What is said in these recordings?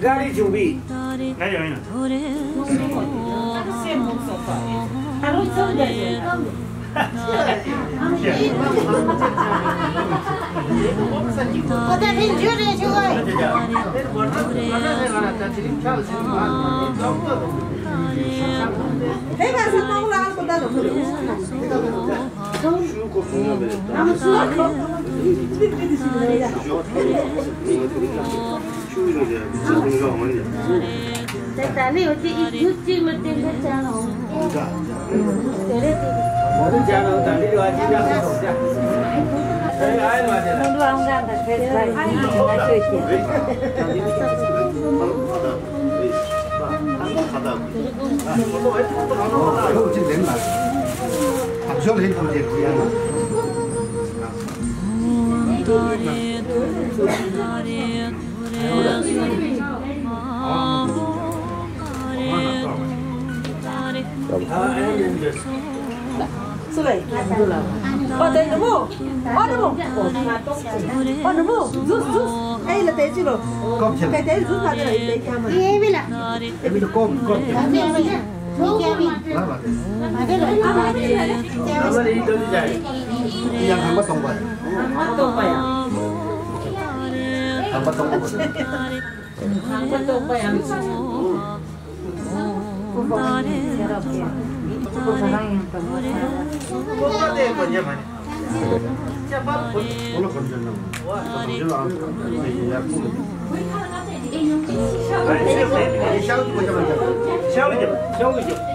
गाडी जुबी गाडी होइन 아무것도 오빠 양치. 똑같아 먼저 많이. 자, 밥 오늘 건졌나? 건질러 안 샤워기 좀.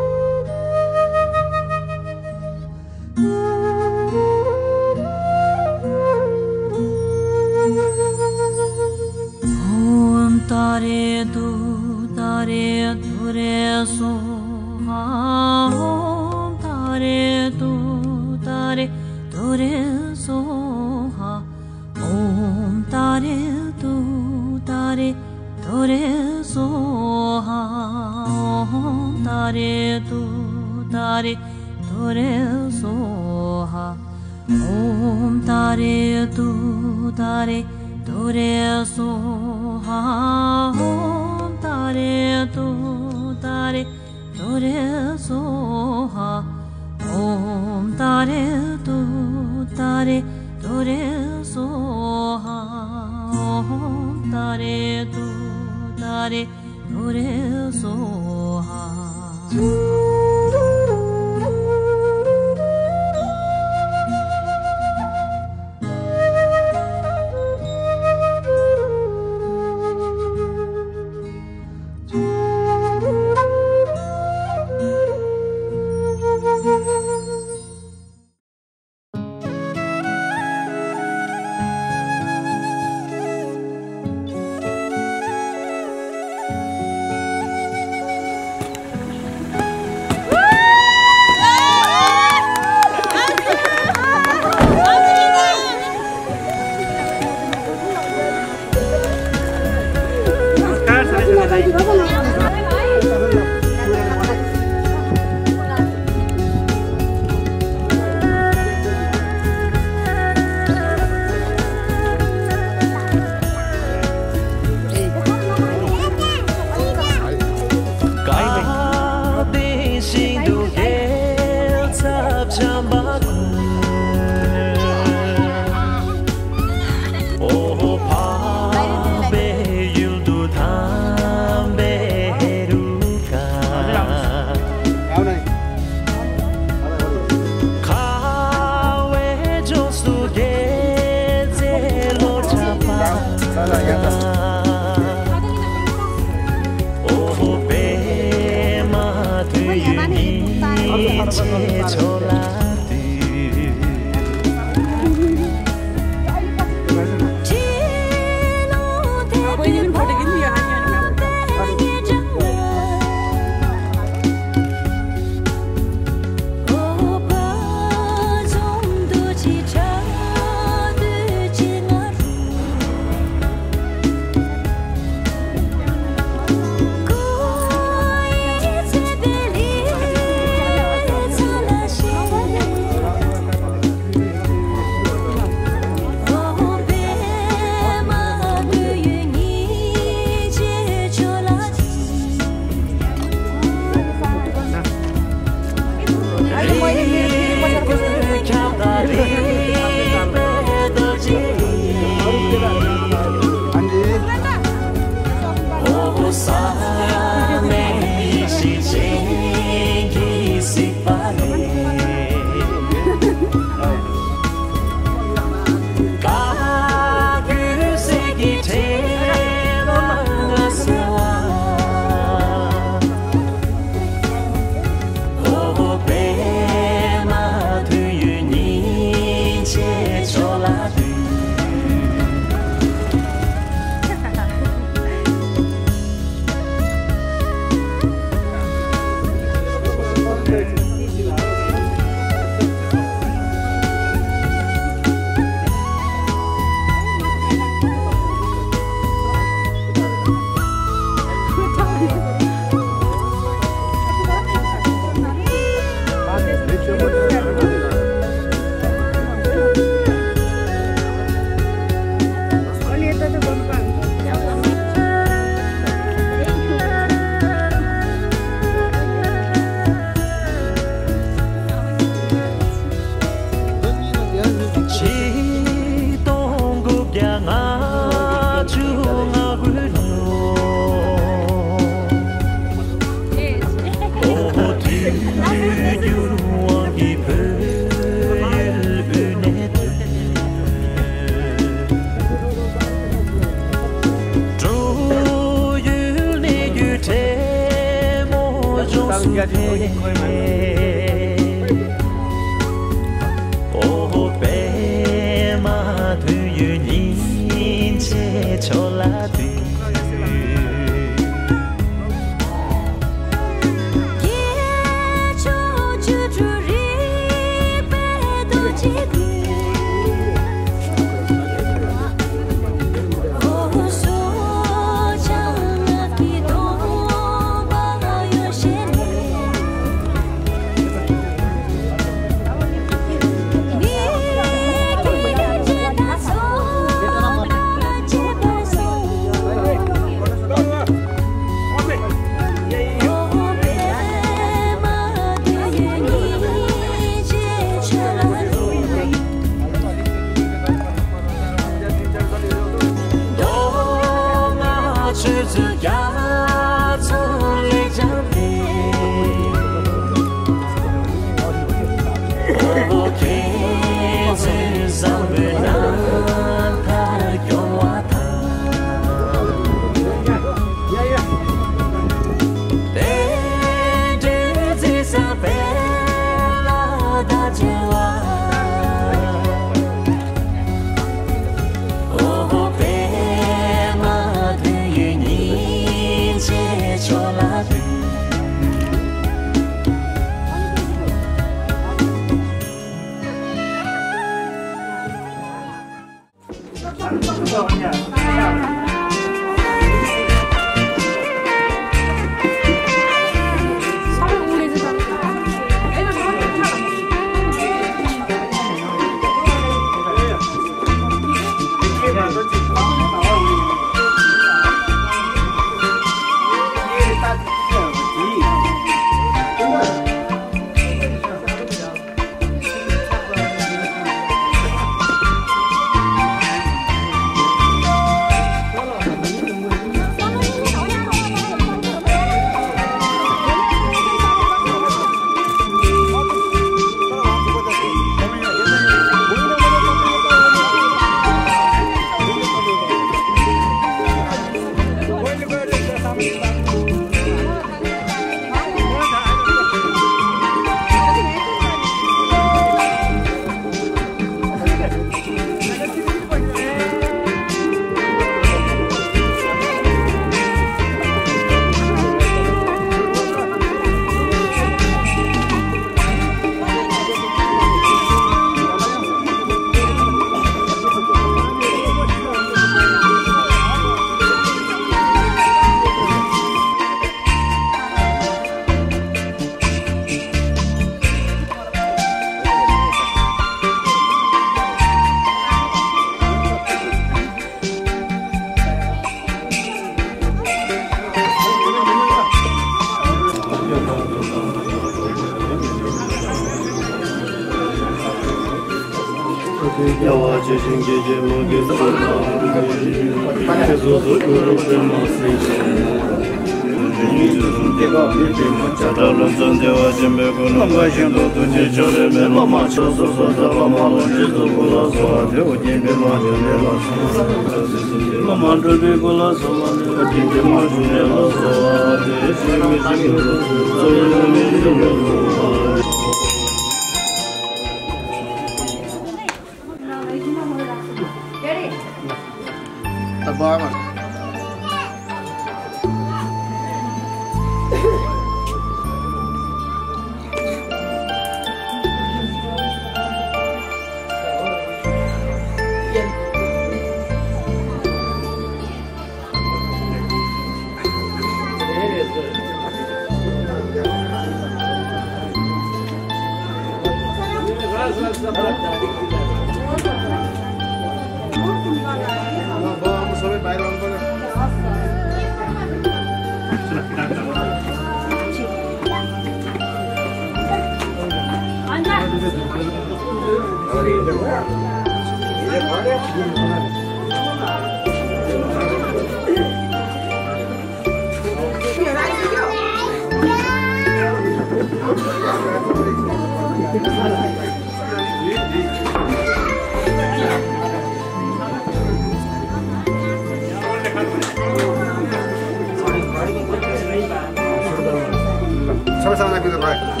सबैसँग बिदा भयो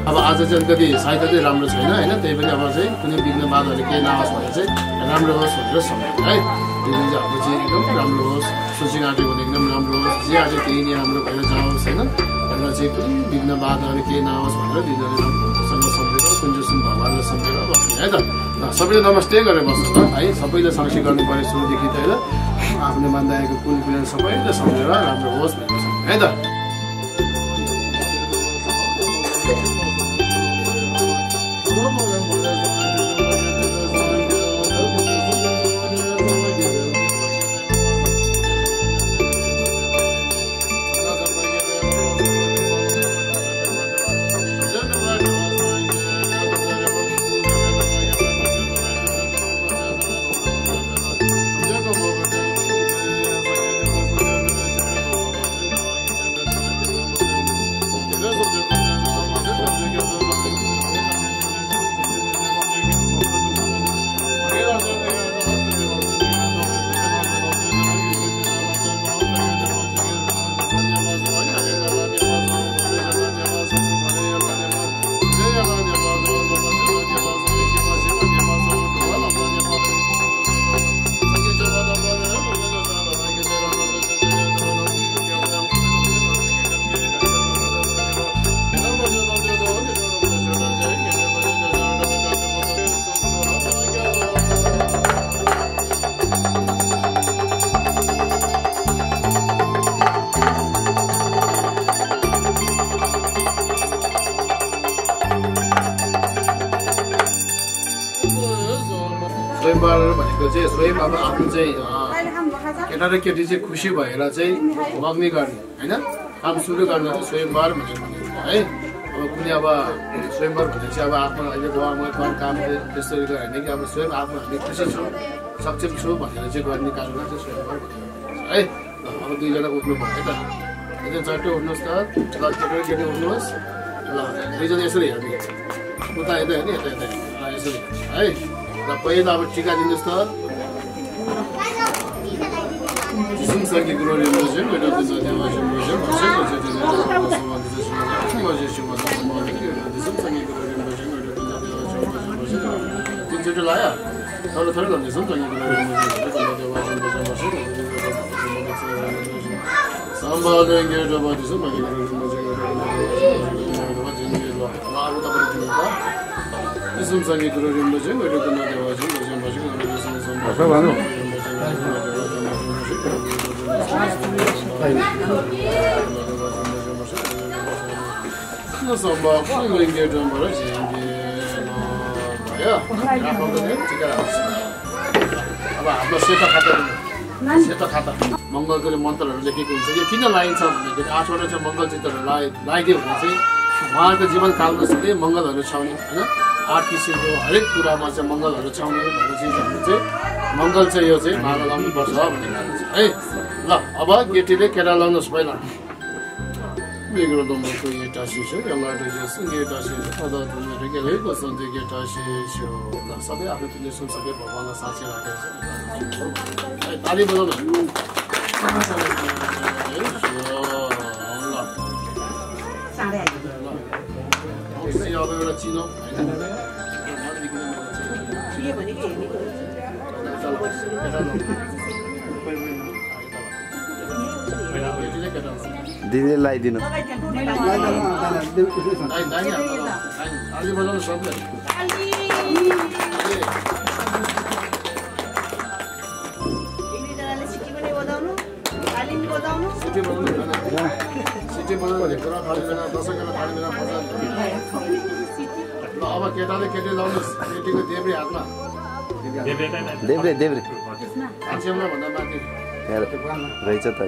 अब आज चाहिँ अलिकति साहित्य चाहिँ राम्रो छैन होइन त्यही पनि अब चाहिँ कुनै विघ्न बाधाले केही नआओस् भनेर चाहिँ राम्रो होस् भनेर सम्झेँ है त्यो दिन चाहिँ हाम्रो चाहिँ एकदम राम्रो होस् सोचिङ आँटेको भने एकदम राम्रो होस् जे आँट्यो त्यही नै राम्रो भएर जाओस् होइन भनेर चाहिँ कुनै विघ्न बाधाहरू केही नआओस् भनेर दिदीले राम्रोसँग सम्झेर कुञ्जसुन भगवान्लाई सम्झेर बस्ने है त सबैले नमस्ते गरेर बस्छ त है सबैले साक्षी गर्नु पर्यो सुरुदेखि त होइन आफूले मान्दा आएको कुन कुनै सबैले सम्झेर राम्रो होस् भनेर सम्झेँ है त स्वयंवर भनेको चाहिँ स्वयं अब आफ्नो चाहिँ केटा र केटी चाहिँ खुसी भएर चाहिँ मग्नी गर्ने होइन काम सुरु गर्न चाहिँ स्वयंवर भनेर भनिन्छ है अब कुनै अब स्वयंवर भने चाहिँ अब आफ्नो अहिले गाउँमा काम त्यसरी गयो भने कि अब स्वयं आफ्नो हामी खुसी छौँ सक्षम छु भनेर चाहिँ गर्ने कारणलाई चाहिँ स्वयंवर भनिन्छ है अब दुईजना उठ्नु भयो है त एकजना चट्टो उठ्नुहोस् त केटा र केटी उठ्नुहोस् ल दुईजना यसरी हेर्ने उता यता हेर्ने यता यता यसरी है र पहिला अब टिका दिनुहोस् त संसर्गी गुरुले मजे मेरो त जाने मजे मजे तिनचोटि लायो थोरै थोरै गर्दैछौँ संसर्गी गुरुले सम्बन्धेंगे जबदिसो मैले अरू तपाईले संसर्गी गुरुले मजे मेरो त नदेवाजु अब हाम्रो सेतो खाता मङ्गलको मन्त्रहरू लेखेको हुन्छ यो किन लगाइन्छ भन्दाखेरि 8वटा चाहिँ मङ्गल चित्रहरू लगाइदियो भने चाहिँ उहाँको जीवनकालमा सधैँ मङ्गलहरू छाउने होइन 8 किसिमको हरेक कुरामा चाहिँ मङ्गलहरू छाउने भन्ने चिजहरू चाहिँ मङ्गल चाहिँ यो चाहिँ माला लाउनुपर्छ भन्ने कारण छ है ल अब केटीले केटा लाउनुहोस् पहिला Negro domenico yetashisho, yangado jesu yetashisho, tada domenico lego sonde yetashisho. La sabe abe pinson sabe bhagwan sache rakhe chhe. Ai tali bolo na. Sare ai. Oxe yabe bela chino. Ye bhane ke ni ko. दिदीले लगाइदिनु अब केटाले केटी लाउनुहोस् केटीको देब्रे हातमा देब्रे देब्रे भन्दा माथि रहेछ त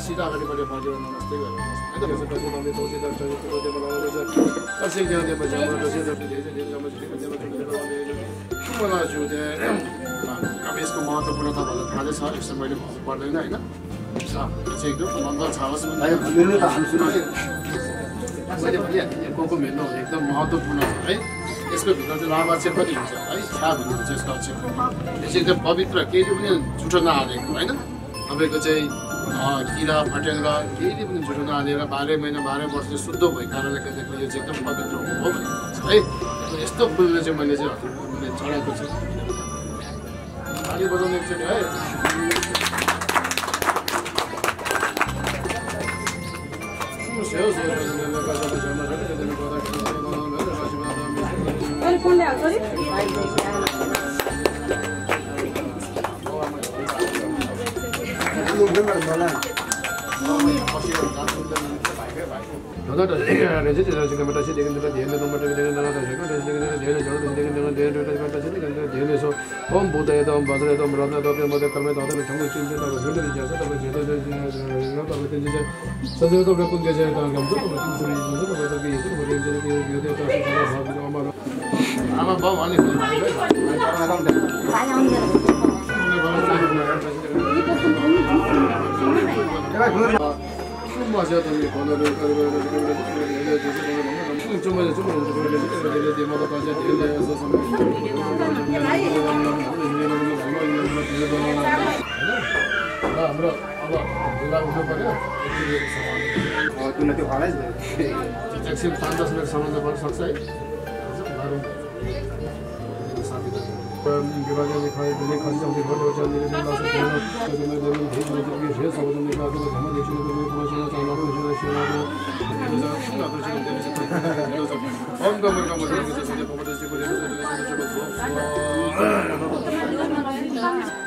Sita अगाडि बढ्यो भाग्यो नमस्ते गर्नुहोस् हैन त्यसपछि हामीले दोषी दर्शन त्यो बनाउनु छ कसै ज्ञानले बचाउनु दोषी दर्शन धेरै धेरै समस्या मलाई जुदे अब यसको महत्त्वपूर्णता भन्दा थाहा छ यसो मैले भन्नु पर्दैन हैन चाहिँ एकदम मङ्गल छावस मैले भनिहालेँ कोको मेन्नु एकदम महत्त्वपूर्ण छ है यसको भित्र चाहिँ लाभा चाहिँ कति हुन्छ है छ्या भन्नुहुन्छ यसको अक्षर यो चाहिँ एकदम पवित्र केही पनि झुटो नहालेको हैन तपाईँको चाहिँ किरा फटेङ्ग्रा केही पनि झुटो नहालेर 12 महिना 12 वर्ष शुद्ध भएको कारणले गर्दाखेरि यो चाहिँ एकदम पवित्र हो भन्ने छ है यस्तो फुलले चाहिँ मैले चाहिँ चढाएको छु ताली बजाउने एकचोटि है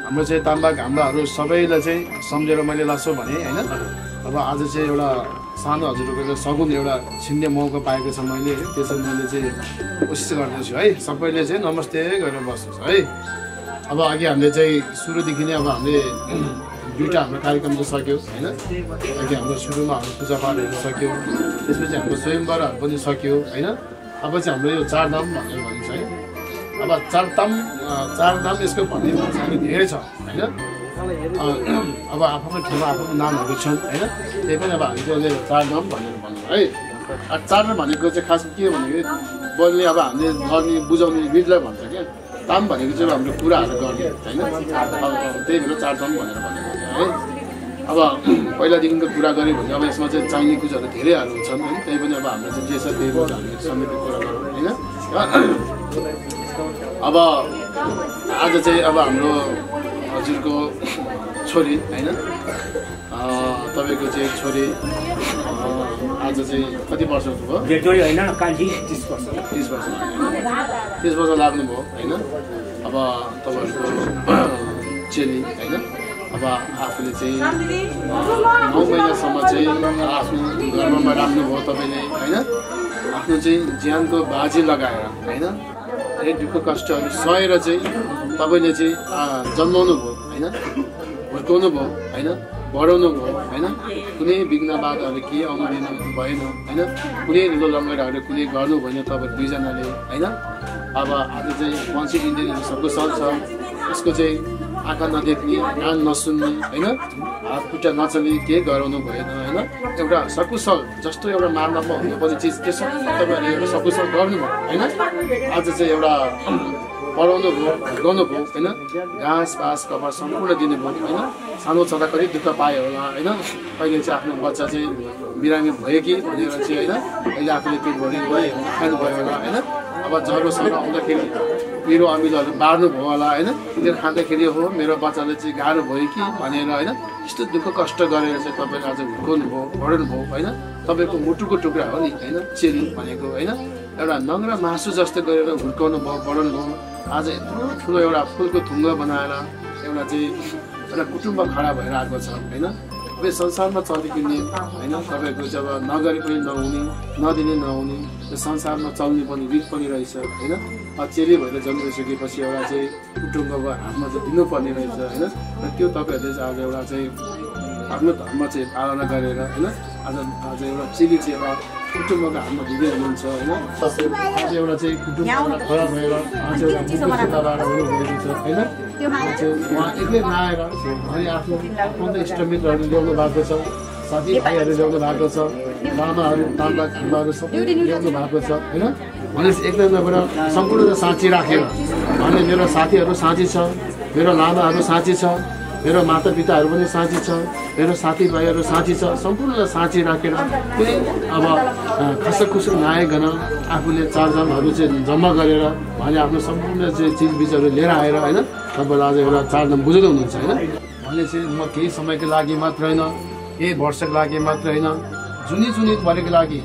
हाम्रो चाहिँ ताम्बा घाम्बाहरू सबैलाई चाहिँ सम्झेर मैले लासो भने हैन अब आज चाहिँ एउटा सानो हजुरको सगुन एउटा छिन्ने मौका पाएको छ मैले त्यसैले मैले चाहिँ कोसिस गर्दैछु है सबैले चाहिँ नमस्ते गरेर बस्नुहोस् है अब अघि हामीले चाहिँ सुरुदेखि नै अब हामीले दुईटा हाम्रो कार्यक्रम चाहिँ सक्यो हैन अघि हाम्रो सुरुमा हाम्रो पूजापाठहरू सक्यो त्यसपछि हाम्रो स्वयंवरहरू पनि सक्यो हैन अब चाहिँ हाम्रो यो चारधाम भनेर भनिन्छ है अब चारधाम यसको भन्ने चाहिँ धेरै छ हैन अब आफ्नो ठाउँमा आफ्नो नामहरू छन् हैन त्यही पनि अब हामीले अहिले चारधाम भनेर भन्नु है चार भनेको चाहिँ खास के भनेको बोल्ने अब हामीले गर्ने बुझाउने विधिलाई भन्छ क्या ताम भनेको चाहिँ हाम्रो कुराहरू गर्ने हैन त्यही भएर चारधाम भनेर भनेको है अब पहिलादेखिको कुरा गऱ्यो भने अब यसमा चाहिँ चाहिने कुराहरू धेरैहरू छन् है त्यही पनि अब हाम्रो चाहिँ जे छ त्यही पनि हामीले समेत कुरा गरौँ हैन अब आज चाहिँ अब हाम्रो हजुरको छोरी होइन तपाईँको चाहिँ छोरी आज चाहिँ कति वर्षको भयो? छोरी होइन कान्छी 30 वर्ष 30 वर्ष लाग्नुभयो होइन। अब तपाईँहरूको चेली होइन अब आफूले चाहिँ 9 महिनासम्म चाहिँ आफ्नो घरमा राख्नुभयो तपाईँले होइन। आफ्नो चाहिँ ज्यानको बाजी लगाएर होइन धेरै दुःख कष्टहरू सहेर चाहिँ तपाईँले चाहिँ जन्माउनु भयो होइन, हुर्काउनु भयो होइन, बढाउनु भयो होइन। कुनै विघ्न बाधाहरू केही आउनु दिनु भएन होइन, कुनै ढिलो लङ्गडाहरू कुनै गर्नु भएन तपाईँ दुईजनाले होइन। अब आज चाहिँ मान्छे इन्जिनियर सकुशल छ, उसको चाहिँ आँखा नदेख्ने कान नसुन्ने होइन, हात खुट्टा नचल्ने केही गराउनु भएन होइन। एउटा सकुशल जस्तो एउटा मानवमा हुनुपर्ने चिज त्यो सब तपाईँहरूले एउटा सकुशल गर्नुभयो होइन। आज चाहिँ एउटा पढाउनु भयो गर्नु भयो होइन, घाँस पास कभर सम्पूर्ण दिनुभयो होइन। सानो छँदा कति दुःख पायो होला होइन, अहिले चाहिँ आफ्नो बच्चा चाहिँ बिरामी भयो कि भनेर चाहिँ होइन, अहिले आफूले पेट भरि भयो खानुभयो होला होइन। अब ज्वरोसरो आउँदाखेरि पिरो अमिलोहरू बार्नु भयो होला होइन, त्यो खाँदाखेरि हो मेरो बच्चाले चाहिँ गाह्रो भयो कि भनेर होइन। यस्तो दुःख कष्ट गरेर चाहिँ तपाईँले आज हुर्काउनु भयो बढाउनु भयो होइन। तपाईँको मुटुको टुक्रा हो नि होइन चेली भनेको होइन, एउटा नङ्ग्रा मासु जस्तो गरेर हुर्काउनु भयो बढाउनु भयो। आज यत्रो ठुलो एउटा फुलको थुङ्गो बनाएर एउटा चाहिँ एउटा कुटुम्ब खडा भएर आएको छ होइन। अब संसारमा चलिकिने होइन, तपाईँको जब नगरे पनि नहुने नदिने नहुने त्यो संसारमा चल्ने पनि रित पनि रहेछ होइन। चेली भएर जन्मिसकेपछि एउटा चाहिँ कुटुम्बको हातमा चाहिँ दिनुपर्ने रहेछ होइन। र त्यो तपाईँहरूले चाहिँ आज एउटा चाहिँ आफ्नो धर्म चाहिँ पालना गरेर होइन आज एउटा चेली चाहिँ एउटा कुटुम्बको हातमा दिँदै हुनुहुन्छ होइन। आज एउटा चाहिँ कुटुम्ब खडा भएर आज एउटा हुनुभएको छ होइन। उहाँ एक्लै नआएर अनि आफ्नो इष्टमित्रहरू ल्याउनु भएको छ, साथीभाइहरू ल्याउनु भएको छ, लामाहरू ताम्बा खाम्बाहरू सबै ल्याउनु भएको छ होइन। भनेपछि एक्लै नभएर सम्पूर्ण साँची राखेर भने मेरो साथीहरू साँची छ, मेरो लामाहरू साँची छ, मेरो मातापिताहरू पनि साँची छ, मेरो साथीभाइहरू साँची छ, सम्पूर्णलाई साँची राखेर कुनै अब खसखुसु नआइकन आफूले चारधामहरू चाहिँ जम्मा गरेर भने आफ्नो सम्पूर्ण चाहिँ चिजबिजहरू लिएर आएर होइन तपाईँलाई आज एउटा चारधाम बुझाउँदै हुनुहुन्छ होइन। भने चाहिँ म केही समयको लागि मात्र होइन, केही वर्षको लागि मात्र होइन, जुनी भरिको लागि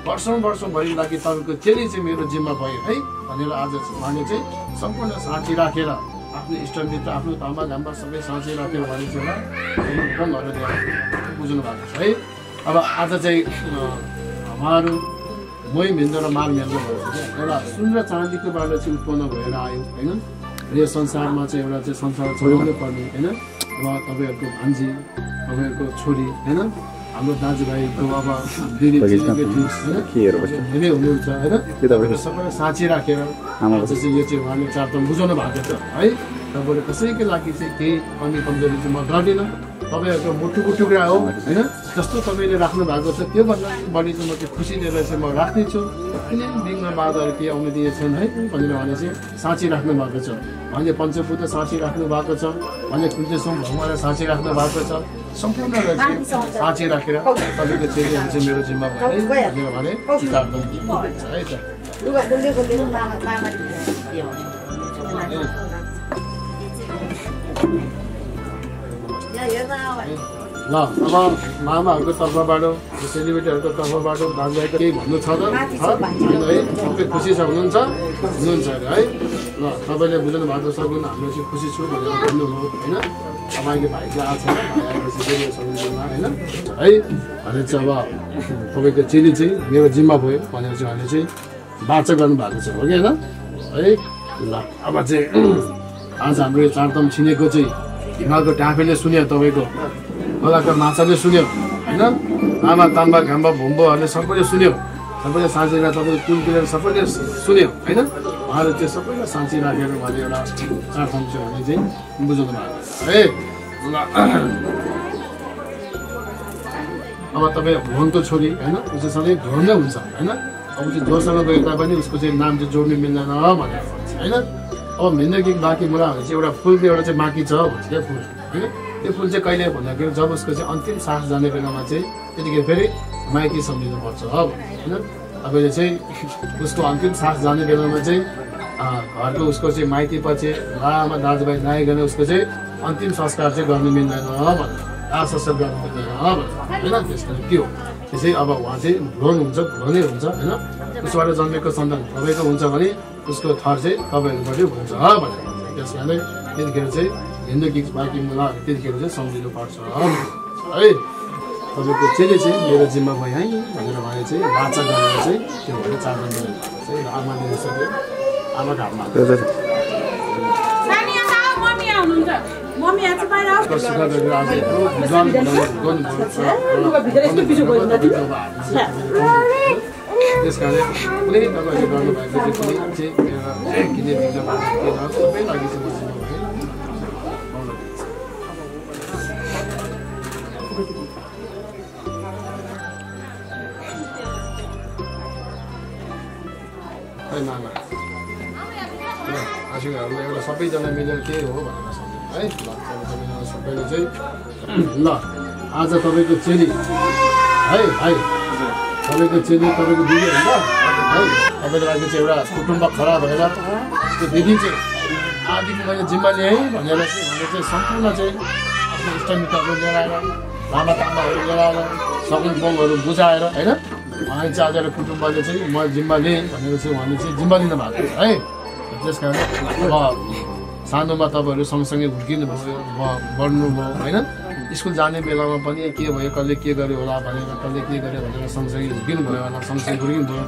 वर्षौँभरिको लागि तपाईँको चेली चाहिँ मेरो जिम्मा भयो है भनेर आज उहाँले चाहिँ सम्पूर्ण साँची राखेर आफ्नो इष्टमित्र आफ्नो तामा घाम्बा सबै साँची राखेर भने चाहिँ रङहरू दिएर बुझ्नु भएको छ है। अब आज चाहिँ उहाँहरू मोही मेन्द्र र माल मेन्द्र भएको एउटा सुन र चाँदीकोबाट चाहिँ उत्पन्न भएर आयो होइन। यो संसारमा चाहिँ एउटा चाहिँ संसार चलाउनै पर्ने होइन। अब तपाईँहरूको भान्जी तपाईँहरूको छोरी होइन, हाम्रो दाजुभाइको अब दिदी धेरै हुनुहुन्छ होइन। सबैलाई साँची राखेर चाहिँ यो चाहिँ उहाँले चारधाम बुझाउनु भएको छ है। तपाईँले कसैको लागि चाहिँ केही कमी कमजोरी चाहिँ म गर्दिनँ, तपाईँहरूको मुटुको टुक्रा हो होइन। जस्तो तपाईँले राख्नु भएको छ त्योभन्दा बढी चाहिँ म चाहिँ खुसी दिएर चाहिँ म राख्नेछु, कुनै विघ्न बाधाहरू केही आउनु दिएछन् है भनेर भने चाहिँ साँची राख्नु भएको छ। भने पञ्चभूत साँची राख्नु भएको छ, भने कुन्तेश्वर भगवान्लाई साँची राख्नु भएको छ, सम्पूर्णलाई चाहिँ साँची राखेर तपाईँको चेलीहरू चाहिँ मेरो जिम्मा भयो भनेर भने चारधाम है त। ल अब मामाहरूको तर्फबाट सेलिब्रेटीहरूको तर्फबाट दाजुभाइको केही भन्नु छ त है? सबै खुसी छ हुनुहुन्छ अरे है। ल तपाईँले बुझ्नु भएको छ भने हाम्रो चाहिँ खुसी छु भनेर भन्नुभयो होइन। तपाईँको भाइ चाहिँ आएको छ होइन है भने चाहिँ अब तपाईँको चेली चाहिँ मेरो जिम्मा भयो भनेर चाहिँ उहाँले चाहिँ वाचा गर्नुभएको छ हो कि होइन है। ल अब चाहिँ आज हाम्रो यो चारधाम छिनेको चाहिँ हिमालको डाँफेले सुन्यो, तपाईँको खोलाको माछाले सुन्यो होइन, आमा ताम्बा घाम्बा भुम्बोहरूले सबैले सुन्यो, सबैले साँची राखेर तपाईँको कुल पिलेर सबैले सुन्यो होइन। उहाँले त्यो सबैलाई साँची राखेर उहाँले एउटा चारधाम चाहिँ उहाँले चाहिँ बुझाउनु भएको है। ल अब तपाईँ भुवनको छोरी होइन, उसले सधैँ घोर नै हुन्छ होइन। अब चाहिँ जोसँग गए तापनि उसको चाहिँ नाम चाहिँ जोड्नु मिल्दैन भनेर भन्छ होइन। अब भिन्नकी बाँकी मुला भने चाहिँ एउटा फुलको एउटा चाहिँ बाँकी छ भन्छ क्या फुल होइन। त्यो फुल चाहिँ कहिले भन्दाखेरि जब उसको चाहिँ अन्तिम सास जाने बेलामा चाहिँ त्यतिखेर फेरि माइती सम्झिनुपर्छ होइन। तपाईँले चाहिँ उसको अन्तिम सास जाने बेलामा चाहिँ घरको उसको चाहिँ माइती पछि लामा दाजुभाइ नआइकन उसको चाहिँ अन्तिम संस्कार चाहिँ गर्नु मिल्दैन भनेर आशा गर्नु मिल्दैन होइन त्यस कारण के हो त्यसै अब उहाँ चाहिँ भुलोनुहुन्छ भुलोनै हुन्छ होइन उसबाट जन्मेको सन्तान तपाईँको हुन्छ भने उसको थर चाहिँ तपाईँहरूबाटै हुन्छ भनेर त्यस कारणले त्यतिखेर चाहिँ हिन्दू कि बाँकी मुलाहरू त्यतिखेर चाहिँ सम्झिनु पर्छ है तपाईँको चेली चाहिँ मेरो जिम्मा भयो है भनेर उहाँले चाहिँ बाचा गरेर चाहिँ त्यो भएर चाडबाड चाहिँ आमा दिनु सक्यो आमाको हातमा त्यस कारणले कुनै तपाईँहरूले गर्नुभएको चाहिँ किने दिन्छ सबै लागि चाहिँ नाना आशीर्वादहरू एउटा सबैजना मिलेर केही हो भनेर सम्झौँ है सबैले चाहिँ ल आज तपाईँको चेली है है तपाईँको चेली तपाईँको दिदी हुन्छ है तपाईँको लागि चाहिँ एउटा कुटुम्ब खडा भएर त्यो दिदी चाहिँ आदिको मैले जिम्मा लिएँ भनेर चाहिँ सम्पूर्ण चाहिँ आफ्नो इष्टमित्रहरू लिएर आएर लामा तामाहरू लिएर आएर सगुन बङहरू बुझाएर होइन उहाँले चाहिँ आज एउटा कुटुम्बले चाहिँ म जिम्मा लिएँ भनेर चाहिँ उहाँले चाहिँ जिम्मा लिनु भएको छ है त्यस कारण अब सानोमा तपाईँहरू सँगसँगै हुर्किनु भयो बढ्नुभयो होइन स्कुल जाने बेलामा पनि के भयो कसले के गर्यो होला भनेर कसले के गर्यो भनेर सँगसँगै हुर्किनु भयो होला सँगसँगै हुर्किनु भयो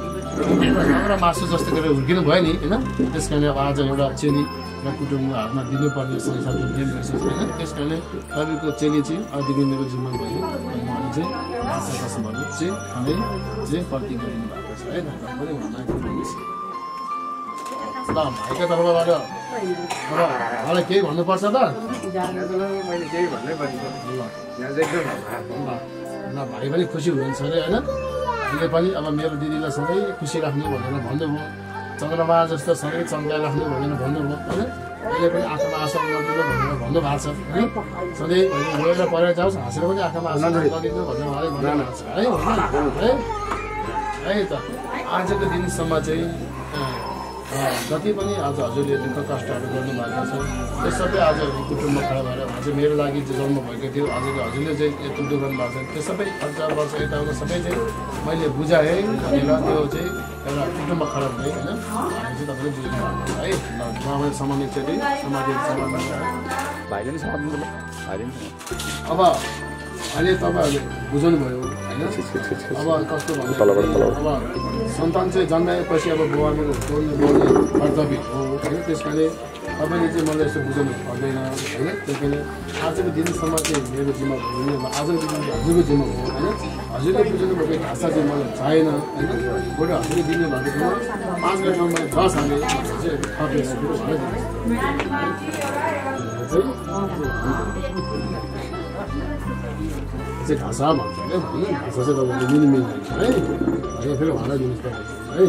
राम्रो मासु जस्तो गरेर हुर्किनु भयो नि होइन त्यस कारणले अब आज एउटा चेली र कुटुम्बको हातमा दिनुपर्ने संसार हुर्किनु रहेछ होइन त्यस कारणले तपाईँको चेली चाहिँ अघि मेरो जिम्मा भयो उहाँले चाहिँ भाषा कसमहरू चाहिँ खाँदै चाहिँ प्रति गरिनु भएको छ है पनि ल भाइको तर्फबाट अब मलाई केही भन्नुपर्छ त मैले केही भन्नै पर्छ ल भाइ पनि खुसी हुनुहुन्छ अरे होइन अहिले पनि अब मेरो दिदीलाई सधैँ खुसी राख्नु भनेर भन्नुभयो चन्द्रमा जस्तो सधैँ चम्काइराख्नु भनेर भन्नुभयो होइन अहिले पनि आँखामा आँसु नदिनु भनेर भन्नुभएको छ होइन सधैँ गएर परेर जाओस् हाँसेर पनि आँखामा आँसु नदिनु भनेर उहाँले भन्नुभएको छ है है त आजको दिनसम्म चाहिँ जति पनि आज हजुरले दुःख कष्टहरू गर्नुभएको छ त्यो सबै आज कुटुम्ब खडा भएर उहाँ चाहिँ मेरो लागि चाहिँ जन्म भएको थियो हजुरले चाहिँ यत्रो दुःख गर्नुभएको छ त्यो सबै खर्च वर्ष यताउता सबै चाहिँ मैले बुझाएँ भनेर त्यो चाहिँ एउटा कुटुम्ब खडा भयो होइन हामी चाहिँ तपाईँले बुझ्नु भएको छ है उहाँलाई सम्मानित चाहिँ समाजिक भाइले पनि अब अहिले तपाईँहरूले बुझ्नुभयो होइन अब कस्तो भन्दा अब सन्तान चाहिँ जन्माएपछि अब बुवाले बोल्ने कर्तव्य हो होइन त्यस कारणले तपाईँले चाहिँ मलाई यस्तो बुझाउनु पर्दैन होइन त्यस कारणले आजको दिनसम्म चाहिँ मेरो जिम्मा भयो भने आजको दिन हजुरको जिम्मा हो होइन हजुरले बुझाउनु भएको भाषा चाहिँ मलाई चाहिएन होइन बरु हजुरले दिनु भएको थियो 5 गते मैले 10 हालेँ चाहिँ थपेँ चाहिँ भाषा भन्छ क्या भाषा चाहिँ तपाईँले मिल्दैन है अनि फेरि उहाँलाई दिनुहोस् तपाईँ है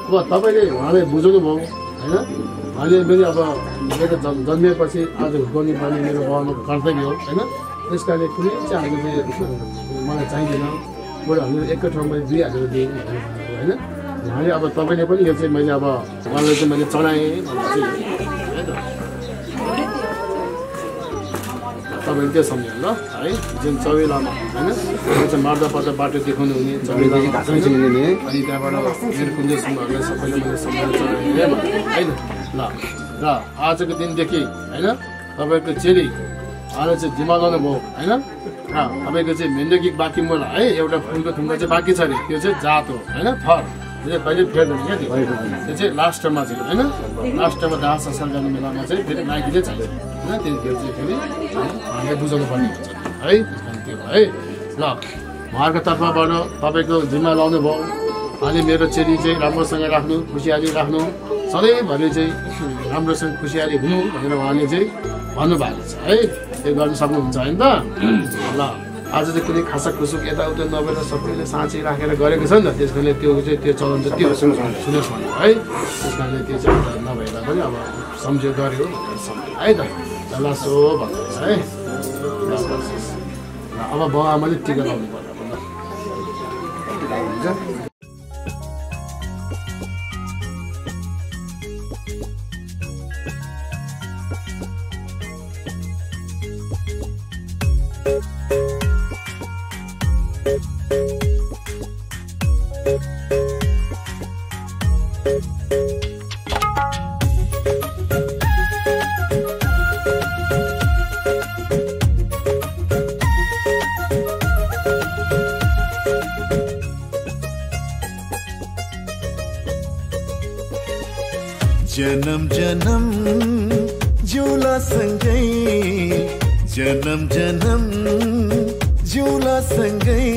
अब तपाईँले उहाँलाई बुझाउनु भयो होइन उहाँले फेरि अब मेरो जन्मिएपछि आज हुर्काउनु पर्ने मेरो बाबाको कर्तव्य हो होइन त्यस कारणले कुनै चाहिँ अहिले चाहिँ मलाई चाहिँदैन बरु हामीले एकै ठाउँमा 2,000 दिएँ होइन उहाँले अब तपाईँले पनि यो चाहिँ मैले अब उहाँलाई चाहिँ मैले चढाएँ भनेर चाहिँ तपाईँले त्यो सम्झ्नु ल है जुन चौबेलामा होइन त्यो चाहिँ मार्दा पर्दा बाटो देखाउनु हुने चौबेलामा अनि त्यहाँबाट मेरो कुन्जेसम्महरूलाई सबैले मैले सम्झाउन चढाएँ होइन ल र आजको दिनदेखि होइन तपाईँको चेली आज चाहिँ जिम्मा लाउनु भयो होइन तपाईँको चाहिँ मेन्डकी बाँकी मोल है एउटा फुलको थुङ्गा चाहिँ बाँकी छ अरे त्यो चाहिँ जात हो होइन थर त्यो चाहिँ कहिले फेर्दैन क्या त्यो चाहिँ लास्टमा चाहिँ होइन लास्टमा दाह संस्कार गर्ने बेलामा चाहिँ फेरि माइतीले चाहिन्छ होइन त्यतिखेर चाहिँ फेरि हामीले बुझाउनु पर्ने हुन्छ है त्यो है ल उहाँहरूको तर्फबाट तपाईँको जिम्मा लाउनु भयो अनि मेरो चेली चाहिँ राम्रोसँग राख्नु खुसियाली राख्नु सधैँभरि चाहिँ राम्रोसँग खुसियाली हुनु भनेर उहाँले चाहिँ भन्नुभएको छ है त्यो गर्नु सक्नुहुन्छ होइन त ल आज चाहिँ कुनै खासा खुसुक यताउता नभएर सबैले साँची राखेर गरेको छ नि त त्यस कारणले त्यो चाहिँ त्यो चलन चाहिँ त्यो सुन्नुहोस् भन्नु है त्यस कारणले त्यो चाहिँ नभएर पनि अब सम्झियो गऱ्यो भनेर सम्झ्यो है त ल सो भन्नुहोस् है अब बाउ आमाले टिका लाउनु पर्यो जन्म जन्म जिउला सँगै जन्म जन्म जिउला सँगै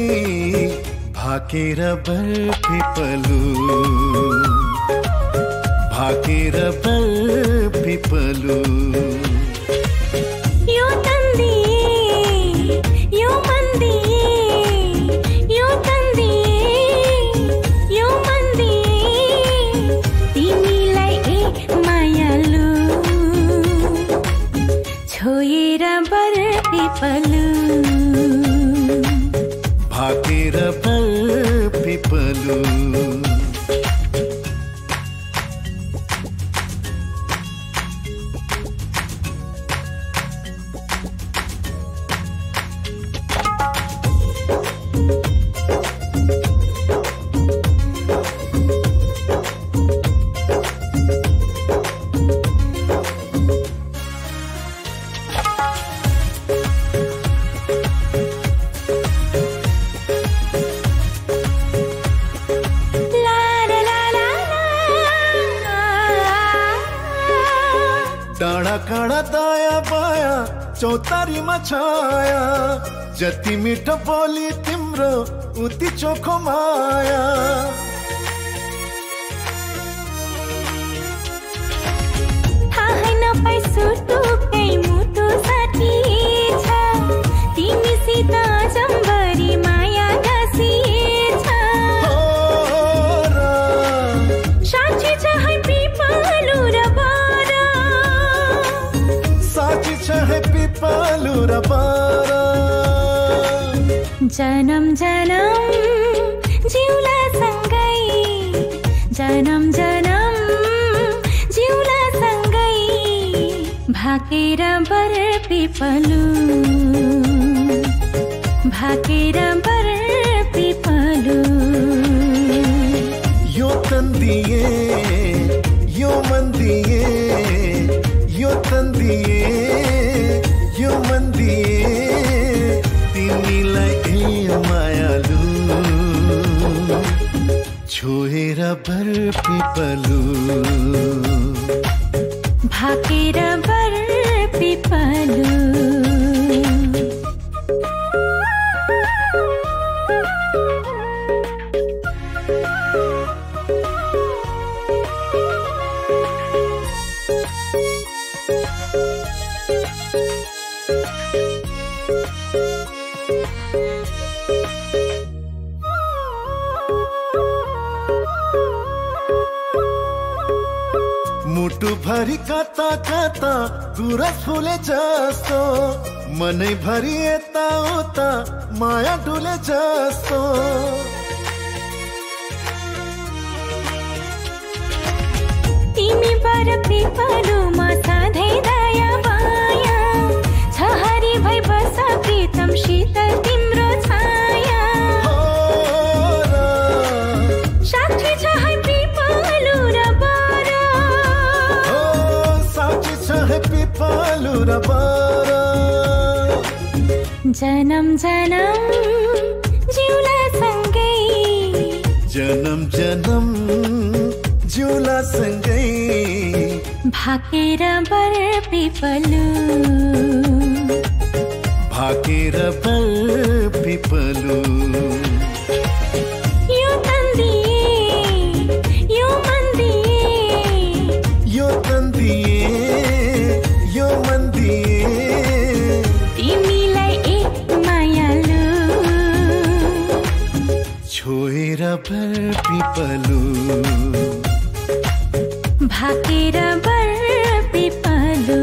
भाकेर बरपिपलु भाकेर बरपिपलु यो तन्दी यो मन्दी यो तन्दी यो मन्दी तिमीलाई एक मायालु छोएर बरपिपलु भाकेर बरपिपलु डाँडा काँडा दाया बाया चौतारीमा छाया जति मिठो बोली तिम्रो उति चोखो माया थाहै नपाई सुटुकै मुटु साथी छ तिमीसित जम्बरी माया गाँसिएछ साँच्ची छ है पिपलु र बारा साँच्ची छ है पिपलु र बारा जन्म जन्म जिउला सँगै जन्म जन्म जिउला सँगै भाकेर बरपिपलु भाकेर बरपिपलु यो तन्दिए यो मन्दिए यो तन्दिए यो मन्दिए तिमीलाई ए मायालु छोएर बरपिपलु भाकेर बरपिपलु मुटु भरि कता कता गुरस फुले जस्तो मनै भरि यता उता माया डुले जस्तो तिमी बरपिपलुमा सधैँ दया माया छ हरि भई बस प्रीतम शीतल तिम्रो छाया साक्षी छ है पिपलु र बारा साक्षी छ है पिपलु र बारा जन्म जन्म जिउला सँगै जन्म जन्म जिउला सँगै भाकेर बरपिपलु भाकेर बरपिपलु यो तन्दिए यो मन्दिए यो तन्दिए यो मन्दिए तिमीलाई एक मायालु छोएर बरपिपलु भाकेर बरपिपलु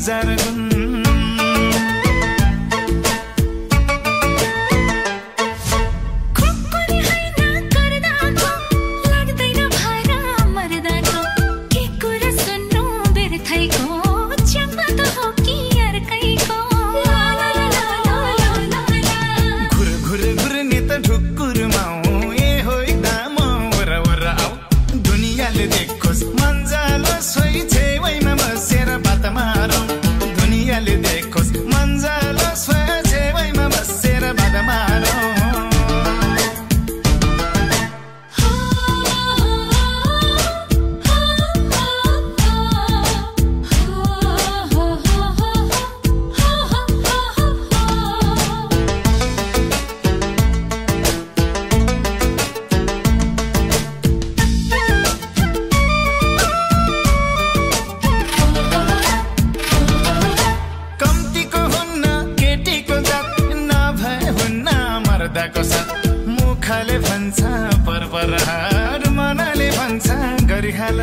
हजार गुण मुखले भन्छ परपरहार मनले भन्छ गरिहाल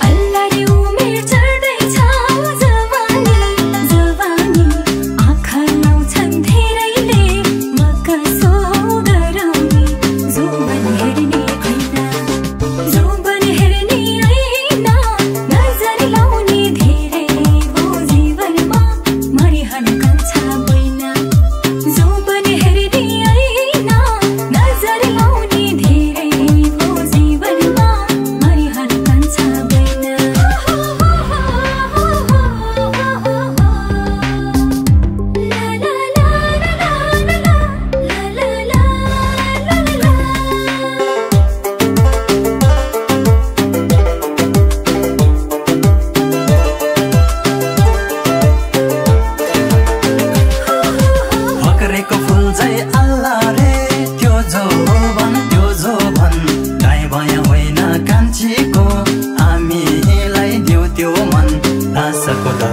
अल्लाहले उमेर चढ्दै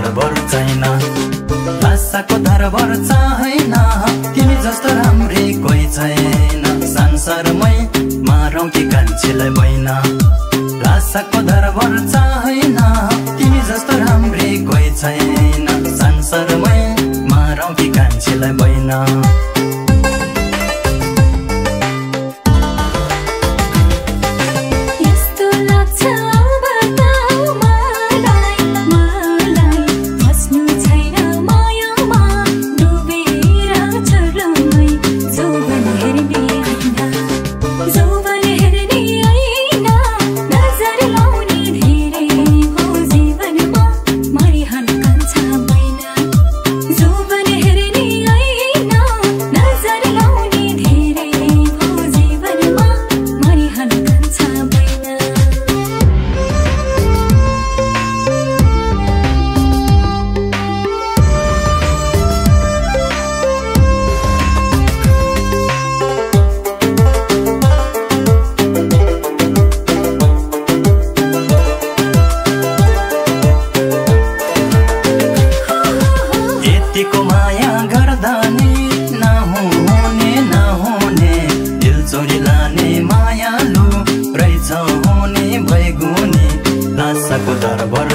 दरबार छैन लासाको दरबार छैन तिमी जस्तो राम्री कोही छैन संसारमै मारौँ कि कान्छीलाई बैन लासाको दरबार छैन तिमी जस्तो राम्री कोही छैन संसारमै मारौँ कि कान्छीलाई बैन लासाको दरबार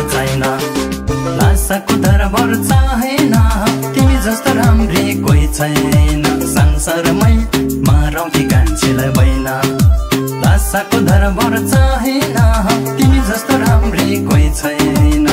छैन तिमी जस्तो राम्री कोही छैन संसारमै मारौँ कि कान्छीलाई बैन लासाको दरबार छैन तिमी जस्तो राम्री कोही छैन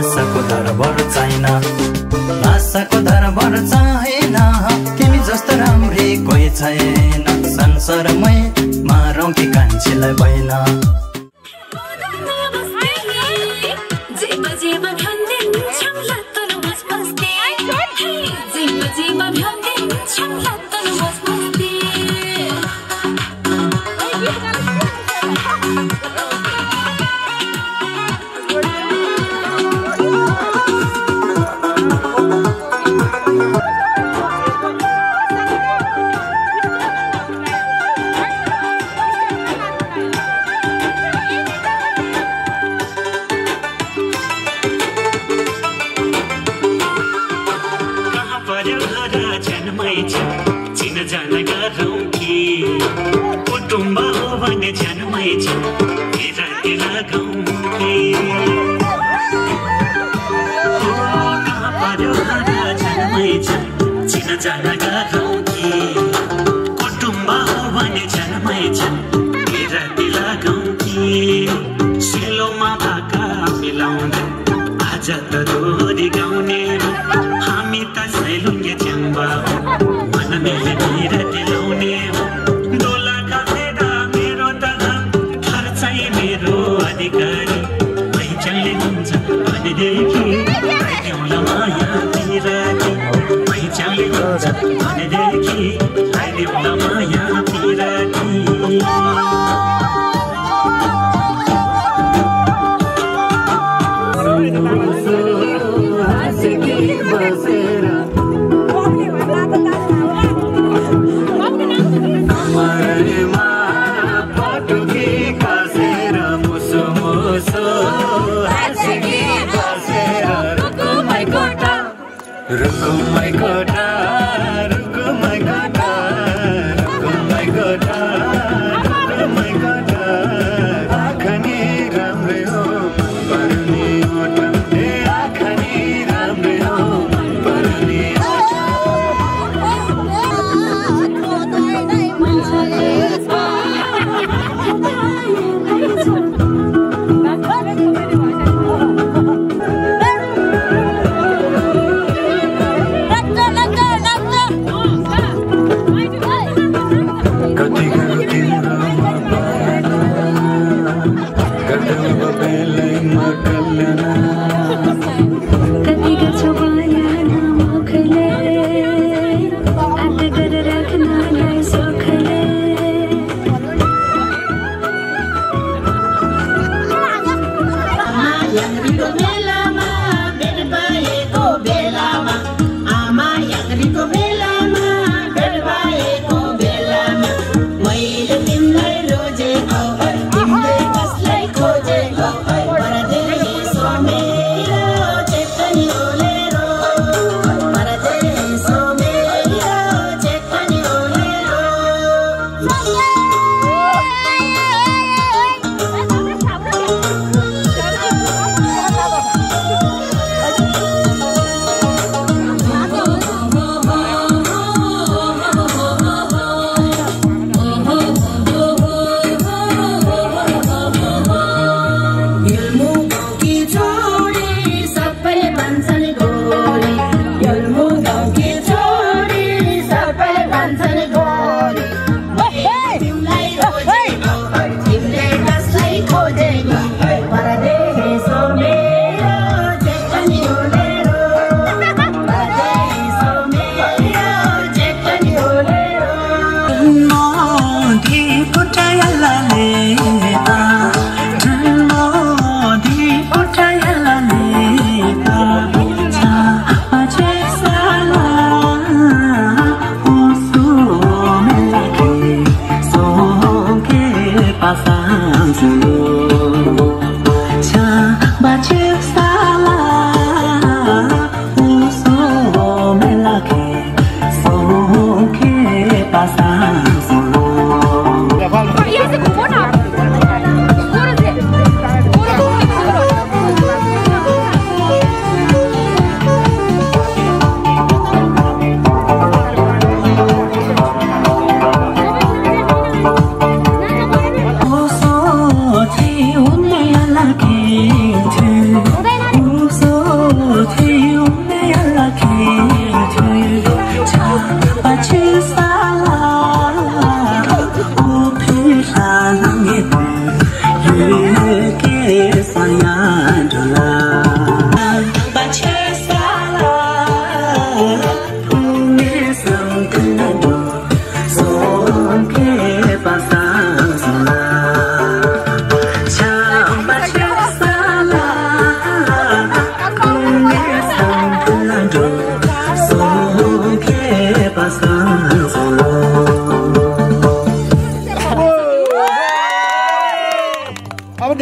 संसारमै मारौँ कि कान्छीलाई बैन लासाको दरबार छैन तिमी जस्तो राम्री कोही छैन संसारमै मारौँ कि कान्छीलाई बैन रुकुमै कोठा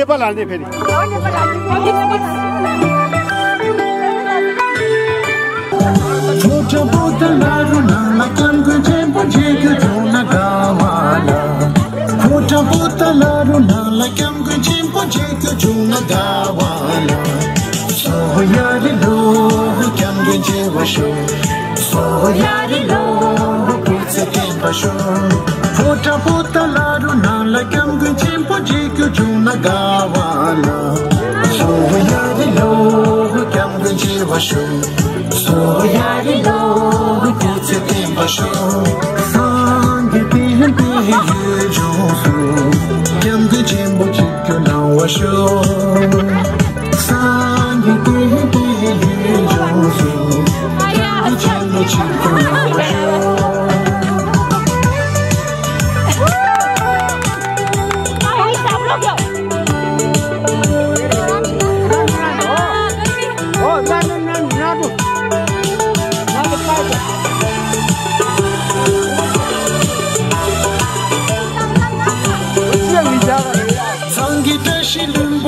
नेपाल हाल्ने फेरि छोटा बोतलहरू नलकमको चेम्पो झेक्यो झुन गावाला छोटा बोतलहरू नलकमको चेम्पो झेक्यो झुन गावाला सोयारी लो क्यामको जेवशो सोयारी लो कुछ के बशो छोटा बोतलहरू नलकमको चेम्पो झेक्यो झुन गावाला सोयारी लो क्यामको जेवशो सोयारी लो कुछ के बशो सांग पीहते ये जोशो क्यामको चेम्पो झेक्यो नावशो सांग पीहते ये जोशो क्यामको चेम्पो झेक्यो नावशो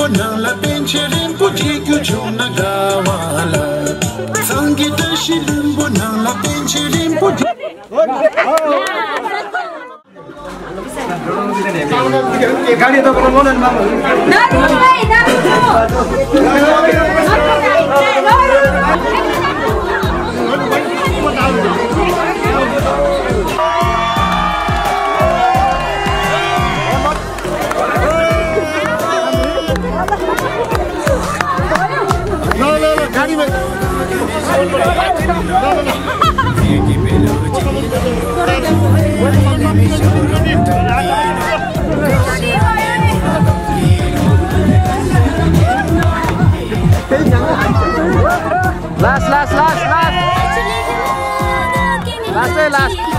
Nala bencherimpo jikyo jona gawala Sangita shilumbo nala bencherimpo गाडी त बनाउन मामा Last.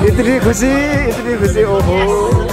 इतनी खुशी ओहो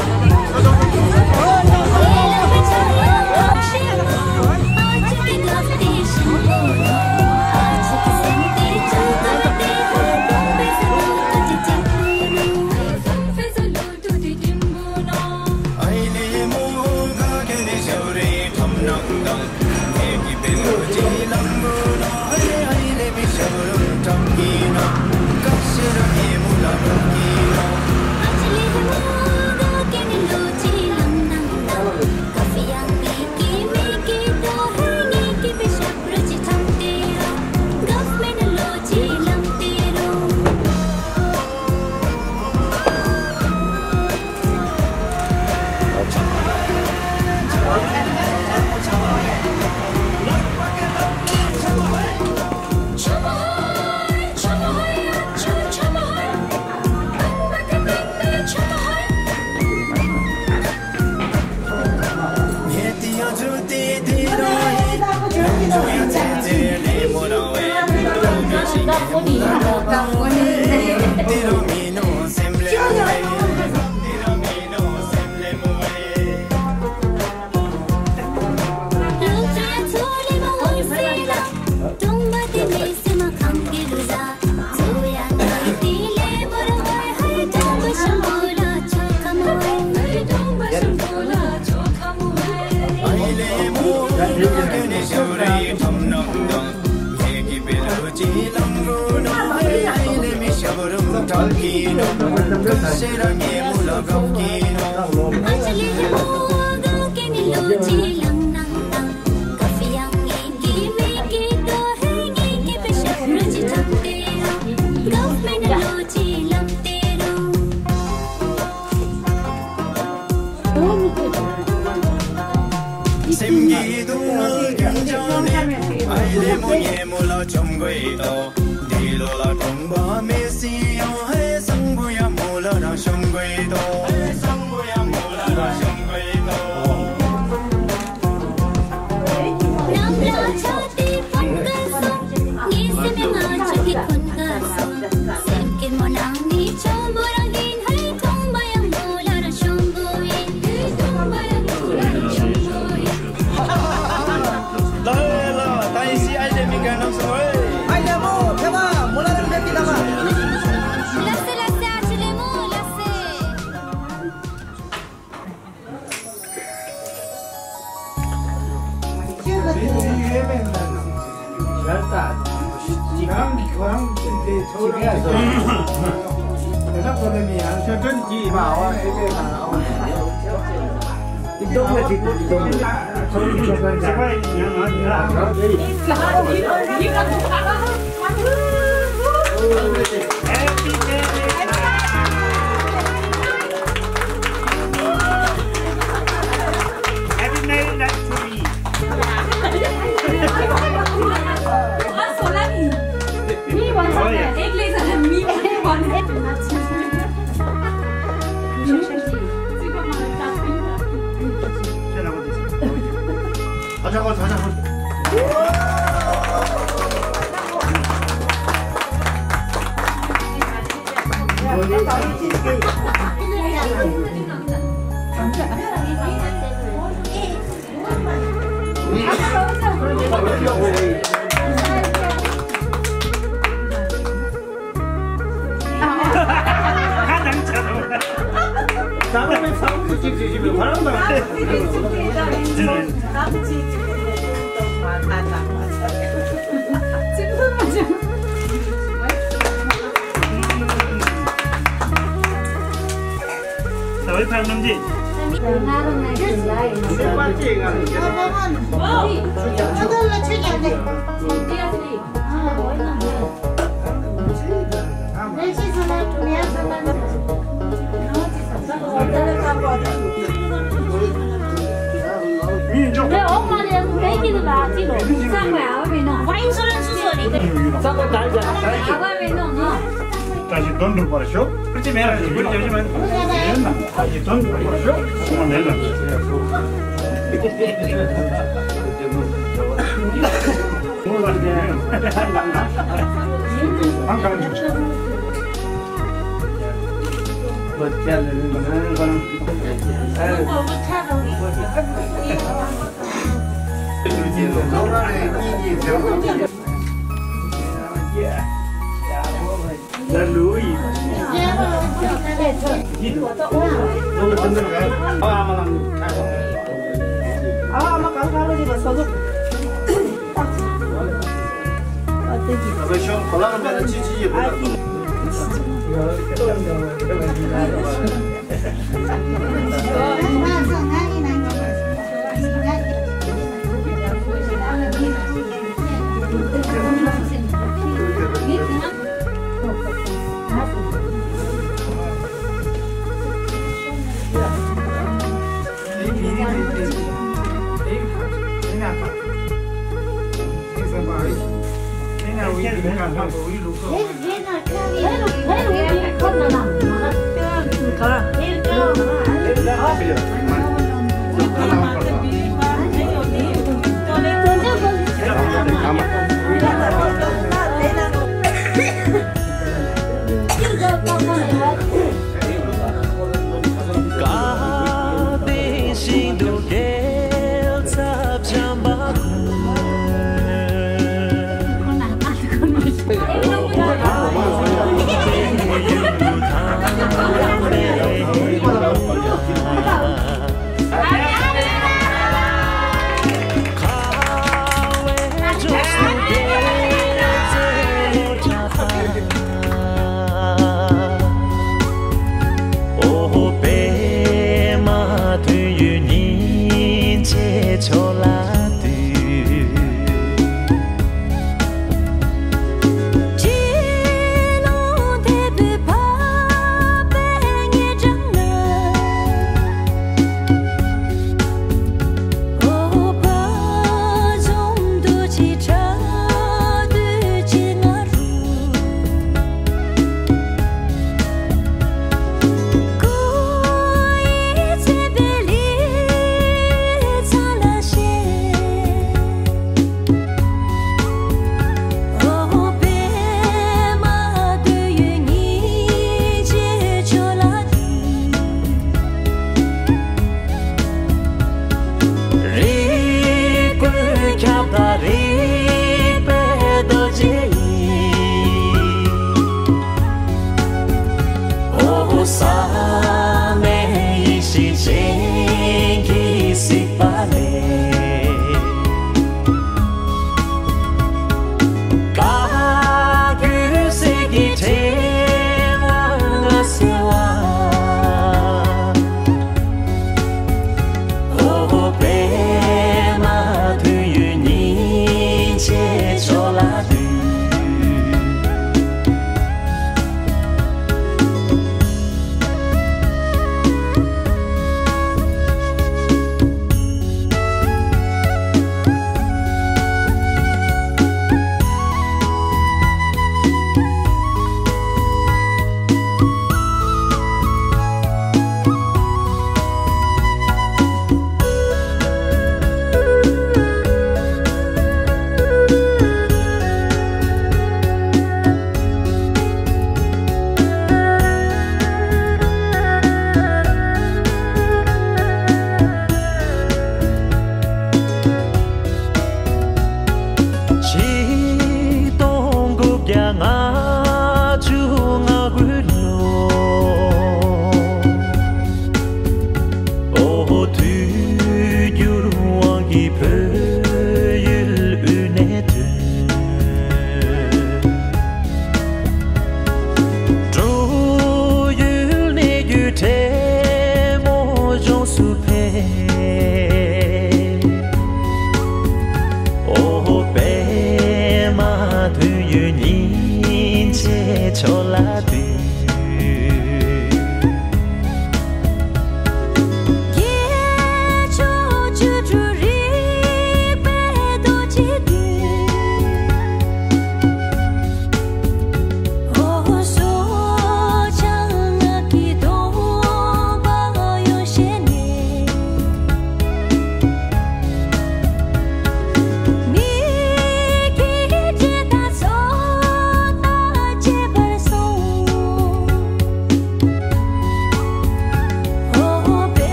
Thank you.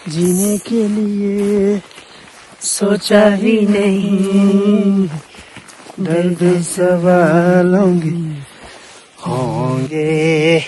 जीने के लिए सोचा ही नहीं, दर्द सवालों होंगे